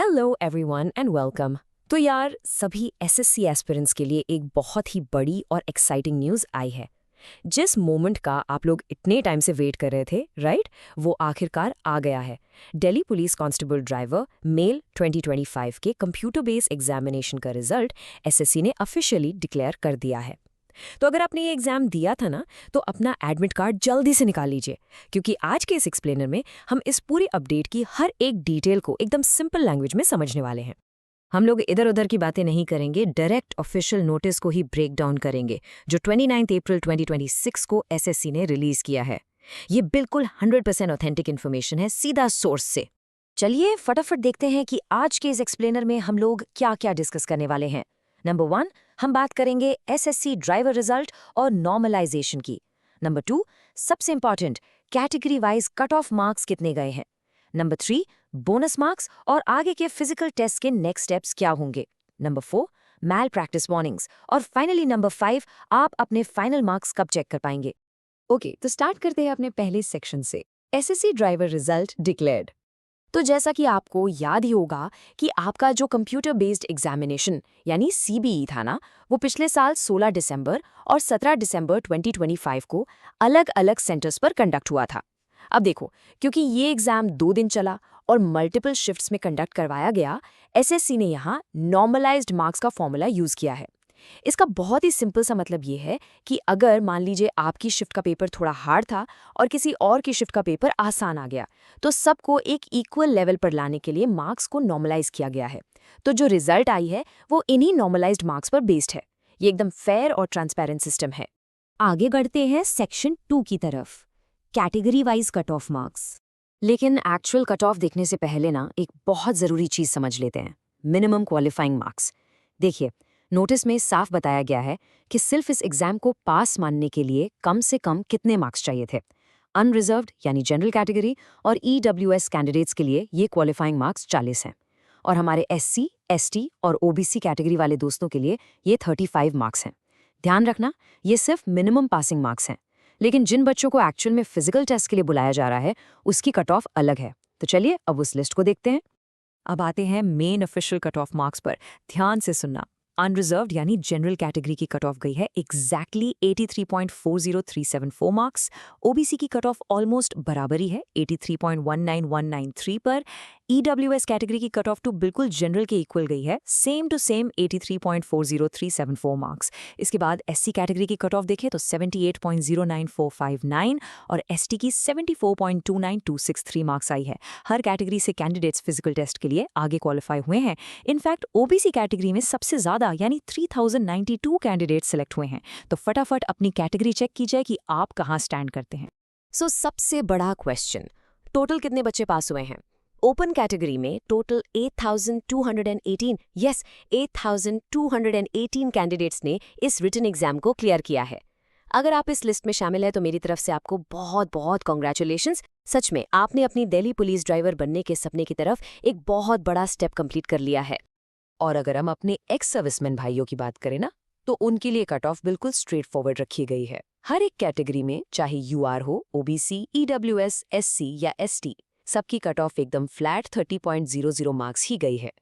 Hello everyone and welcome. तो यार सभी एसएससी एस्पिरेंट्स के लिए एक बहुत ही बड़ी और एक्साइटिंग न्यूज़ आई है। जिस मोमेंट का आप लोग इतने टाइम से वेट कर रहे थे, राइट, वो आखिरकार आ गया है। Delhi police constable driver male 2025 के कंप्यूटर बेस्ड एग्जामिनेशन का रिजल्ट एसएससी ने ऑफिशियली डिक्लेयर कर दिया है। तो अगर आपने ये एग्जाम दिया था ना, तो अपना एडमिट कार्ड जल्दी से निकाल लीजिए, क्योंकि आज के इस एक्सप्लेनर में हम इस पूरी अपडेट की हर एक डिटेल को एकदम सिंपल लैंग्वेज में समझने वाले हैं। हम लोग इधर उधर की बातें नहीं करेंगे, डायरेक्ट ऑफिशियल नोटिस को ही ब्रेक डाउन करेंगे, जो 29 अप्रैल 2026 को एसएससी ने रिलीज किया है। ये बिल्कुल 100% ऑथेंटिक इन्फॉर्मेशन है, सीधा सोर्स से। चलिए फटाफट देखते हैं कि आज के इस एक्सप्लेनर में हम लोग क्या क्या डिस्कस करने वाले हैं। नंबर 1, हम बात करेंगे एसएससी ड्राइवर रिजल्ट और नॉर्मलाइजेशन की। नंबर 2, सबसे important, category wise cut off marks कितने गए हैं। नंबर 3, बोनस मार्क्स और आगे के फिजिकल टेस्ट के नेक्स्ट स्टेप्स क्या होंगे। नंबर 4, मैल प्रैक्टिस वार्निंग्स। और फाइनली नंबर 5, आप अपने फाइनल मार्क्स कब चेक कर पाएंगे। ओके, तो स्टार्ट करते हैं अपने पहले सेक्शन से, एसएससी ड्राइवर रिजल्ट डिक्लेयर्ड। तो जैसा कि आपको याद ही होगा कि आपका जो कंप्यूटर बेस्ड एग्जामिनेशन यानी सीबीई था ना, वो पिछले साल 16 दिसंबर और 17 दिसंबर 2025 को अलग अलग सेंटर्स पर कंडक्ट हुआ था। अब देखो, क्योंकि ये एग्जाम 2 दिन चला और मल्टीपल शिफ्ट्स में कंडक्ट करवाया गया, एसएससी ने यहाँ नॉर्मलाइज्ड मार्क्स का फॉर्मूला यूज किया है। इसका बहुत ही सिंपल सा मतलब ये है कि अगर मान लीजिए आपकी शिफ्ट का पेपर थोड़ा हार्ड था और किसी और की शिफ्ट का पेपर आसान आ गया, तो सबको एक इक्वल लेवल पर लाने के लिए मार्क्स को नॉर्मलाइज किया गया है। तो जो रिजल्ट आई है वो इन्हीं नॉर्मलाइज्ड मार्क्स पर बेस्ड है। ये एकदम फेयर और ट्रांसपेरेंट सिस्टम है। आगे बढ़ते हैं सेक्शन 2 की तरफ, category wise cut off marks. लेकिन एक्चुअल कट ऑफ देखने से पहले ना एक बहुत ज़रूरी चीज़ समझ लेते हैं, मिनिमम क्वालिफाइंग मार्क्स। देखिए, नोटिस में साफ बताया गया है कि सिर्फ इस एग्जाम को पास मानने के लिए कम से कम कितने मार्क्स चाहिए थे। अनरिजर्व्ड यानी जनरल कैटेगरी और ईडब्ल्यूएस कैंडिडेट्स के लिए ये क्वालिफाइंग मार्क्स 40 हैं, और हमारे एससी, एसटी और ओबीसी कैटेगरी वाले दोस्तों के लिए ये 35 मार्क्स हैं। ध्यान रखना, ये सिर्फ मिनिमम पासिंग मार्क्स हैं, लेकिन जिन बच्चों को एक्चुअल में फिजिकल टेस्ट के लिए बुलाया जा रहा है उसकी कट ऑफ अलग है। तो चलिए अब उस लिस्ट को देखते हैं। अब आते हैं main official cut off marks पर। ध्यान से सुनना, अनरिजर्व्ड यानी जनरल कैटेगरी की कट ऑफ गई है एग्जैक्टली 83.40374 मार्क्स। ओबीसी की कट ऑफ ऑलमोस्ट बराबरी है 83.19193 पर। ईडब्ल्यूएस कैटेगरी की कट ऑफ टू बिल्कुल जनरल के इक्वल गई है, सेम टू सेम 83.40374 मार्क्स। इसके बाद एससी कैटेगरी की कट ऑफ देखें तो 78.094459 और एसटी की 74.29263 मार्क्स आई है। हर कैटेगरी से कैंडिडेट्स फिजिकल टेस्ट के लिए आगे क्वालिफाई हुए हैं। इनफैक्ट ओबीसी कैटेगरी में सबसे ज्यादा यानी 3092 कैंडिडेट सिलेक्ट हुए हैं। तो फटाफट अपनी कैटेगरी चेक कीजिए कि आप कहां स्टैंड करते हैं। सो सबसे बड़ा क्वेश्चन, टोटल कितने बच्चे पास हुए हैं। ओपन कैटेगरी में टोटल 8218, यस 8218 कैंडिडेट्स ने इस रिटन एग्जाम को क्लियर किया है। अगर आप इस लिस्ट में शामिल हैं तो मेरी तरफ से आपको बहुत बहुत कॉन्ग्रेचुलेशंस। सच में आपने अपनी दिल्ली पुलिस ड्राइवर बनने के सपने की तरफ एक बहुत बड़ा स्टेप कंप्लीट कर लिया है। और अगर हम अपने एक्स सर्विसमैन भाइयों की बात करें ना, तो उनके लिए कट ऑफ बिल्कुल स्ट्रेट फॉरवर्ड रखी गई है। हर एक कैटेगरी में, चाहे यूआर हो, ओबीसी, ईडब्ल्यूएस, एससी या एसटी, सबकी कट ऑफ एकदम फ्लैट 30.00 मार्क्स ही गई है।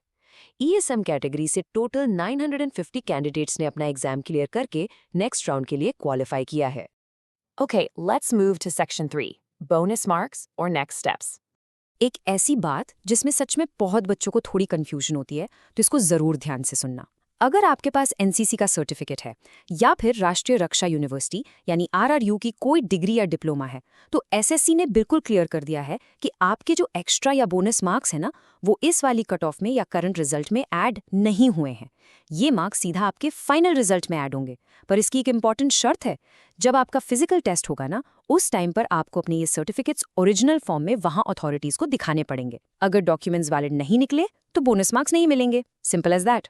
ईएसएम कैटेगरी से टोटल 950 कैंडिडेट्स ने अपना एग्जाम क्लियर करके नेक्स्ट राउंड के लिए क्वालिफाई किया है। Okay, let's move to section 3, bonus marks और नेक्स्ट स्टेप्स। एक ऐसी बात जिसमें सच में बहुत बच्चों को थोड़ी कंफ्यूजन होती है, तो इसको जरूर ध्यान से सुनना। अगर आपके पास एनसीसी का सर्टिफिकेट है या फिर राष्ट्रीय रक्षा यूनिवर्सिटी यानी आरआरयू की कोई डिग्री या डिप्लोमा है, तो एसएससी ने बिल्कुल क्लियर कर दिया है कि आपके जो एक्स्ट्रा या बोनस मार्क्स है ना, वो इस वाली कट ऑफ में या करंट रिजल्ट में ऐड नहीं हुए हैं। ये मार्क्स सीधा आपके फाइनल रिजल्ट में ऐड होंगे। पर इसकी एक इंपॉर्टेंट शर्त है, जब आपका फिजिकल टेस्ट होगा ना, उस टाइम पर आपको अपने ये सर्टिफिकेट्स ओरिजिनल फॉर्म में वहां अथॉरिटीज को दिखाने पड़ेंगे। अगर डॉक्यूमेंट्स वैलिड नहीं निकले तो बोनस मार्क्स नहीं मिलेंगे। Simple as that.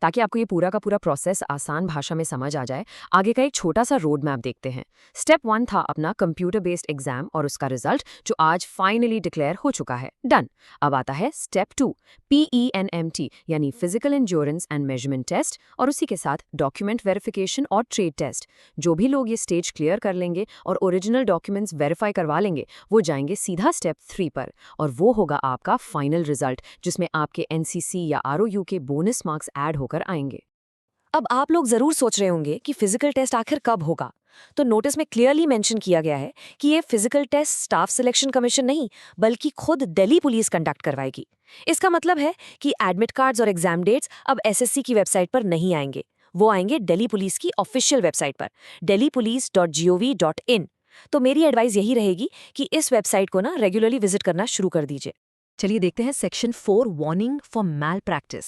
ताकि आपको ये पूरा का पूरा प्रोसेस आसान भाषा में समझ आ जाए, आगे का एक छोटा सा रोड मैप देखते हैं। स्टेप 1 था अपना कंप्यूटर बेस्ड एग्जाम और उसका रिजल्ट जो आज फाइनली डिक्लेयर हो चुका है, डन। अब आता है स्टेप 2, PENMT यानी physical endurance and measurement test, और उसी के साथ डॉक्यूमेंट वेरिफिकेशन और ट्रेड टेस्ट। जो भी लोग ये स्टेज क्लियर कर लेंगे और ओरिजिनल डॉक्यूमेंट्स वेरीफाई करवा लेंगे, वो जाएंगे सीधा स्टेप 3 पर, और वो होगा आपका फाइनल रिजल्ट, जिसमें आपके NCC या ROU के बोनस मार्क्स ऐड होकर आएंगे। अब आप लोग जरूर सोच रहे होंगे कि फिजिकल टेस्ट आखिर कब होगा। तो नोटिस में क्लियरली मेंशन किया गया है कि ये physical test staff selection commission नहीं, बल्कि खुद दिल्ली पुलिस कंडक्ट करवाएगी। इसका मतलब है कि एडमिट कार्ड्स और एग्जाम डेट्स अब SSC की वेबसाइट पर नहीं आएंगे, वो आएंगे दिल्ली पुलिस की ऑफिशियल वेबसाइट पर, delhipolice.gov.in। तो मेरी एडवाइस यही रहेगी कि इस वेबसाइट को ना रेगुलरली विजिट करना शुरू कर दीजिए। चलिए देखते हैं section 4, warning for malpractice.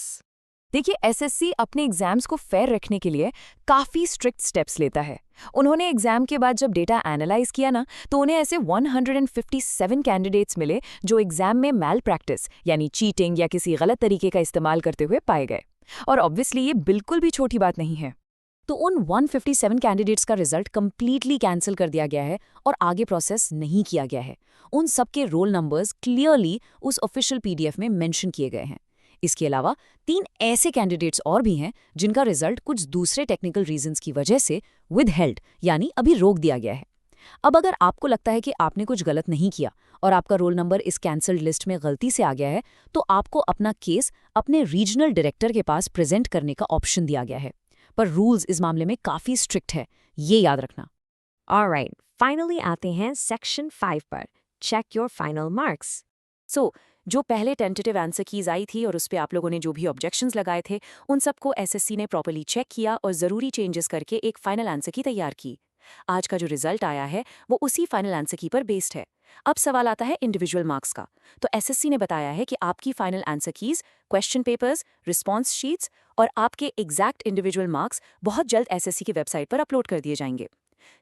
देखिए, SSC अपने एग्जाम्स को फेयर रखने के लिए काफ़ी स्ट्रिक्ट स्टेप्स लेता है। उन्होंने एग्जाम के बाद जब डेटा एनालाइज किया ना, तो उन्हें ऐसे 157 कैंडिडेट्स मिले जो एग्जाम में मैल प्रैक्टिस यानी चीटिंग या किसी गलत तरीके का इस्तेमाल करते हुए पाए गए। और ऑब्वियसली ये बिल्कुल भी छोटी बात नहीं है। तो उन 157 कैंडिडेट्स का रिजल्ट कंप्लीटली कैंसिल कर दिया गया है और आगे प्रोसेस नहीं किया गया है। उन सबके रोल नंबर्स क्लियरली उस ऑफिशियल PDF में मेंशन किए गए हैं। इसके अलावा 3 ऐसे कैंडिडेट्स और भी हैं जिनका रिजल्ट कुछ दूसरे टेक्निकल रीजंस की वजह से विदहेल्ड यानी अभी रोक दिया गया है। अब अगर आपको लगता है कि आपने कुछ गलत नहीं किया और आपका रोल नंबर इस कैंसल्ड लिस्ट में गलती से आ गया है, तो आपको अपना केस अपने रीजनल डायरेक्टर के पास प्रेजेंट करने का ऑप्शन दिया गया है। पर रूल्स इस मामले में काफ़ी स्ट्रिक्ट है, ये याद रखना। ऑलराइट, फाइनली आते हैं सेक्शन 5 पर, चेक योर फाइनल मार्क्स। सो जो पहले टेंटेटिव आंसर कीज आई थी और उस पर आप लोगों ने जो भी ऑब्जेक्शंस लगाए थे, उन सबको SSC ने प्रॉपर्ली चेक किया और ज़रूरी चेंजेस करके एक फाइनल आंसर की तैयार की। आज का जो रिजल्ट आया है वो उसी फाइनल आंसर की पर बेस्ड है। अब सवाल आता है इंडिविजुअल मार्क्स का। तो SSC ने बताया है कि आपकी final answer keys, question papers, response sheets और आपके एग्जैक्ट इंडिविजुअल मार्क्स बहुत जल्द SSC की वेबसाइट पर अपलोड कर दिए जाएंगे।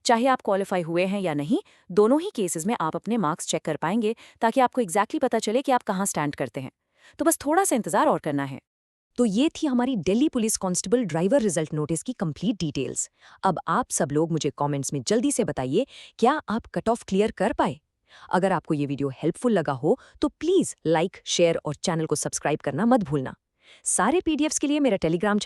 चाहे आप क्वालिफाई हुए हैं या नहीं, दोनों ही केसेस में आप अपने मार्क्स चेक कर पाएंगे, ताकि आपको एग्जैक्टली पता चले कि आप कहाँ स्टैंड करते हैं। तो बस थोड़ा सा इंतजार और करना है। तो ये थी हमारी Delhi police constable driver result notice की कंप्लीट डिटेल्स। अब आप सब लोग मुझे कमेंट्स में जल्दी से बताइए, क्या आप कट ऑफ क्लियर कर पाए? अगर आपको ये वीडियो हेल्पफुल लगा हो तो प्लीज़ लाइक, शेयर और चैनल को सब्सक्राइब करना मत भूलना। सारे PDFs के लिए मेरा टेलीग्राम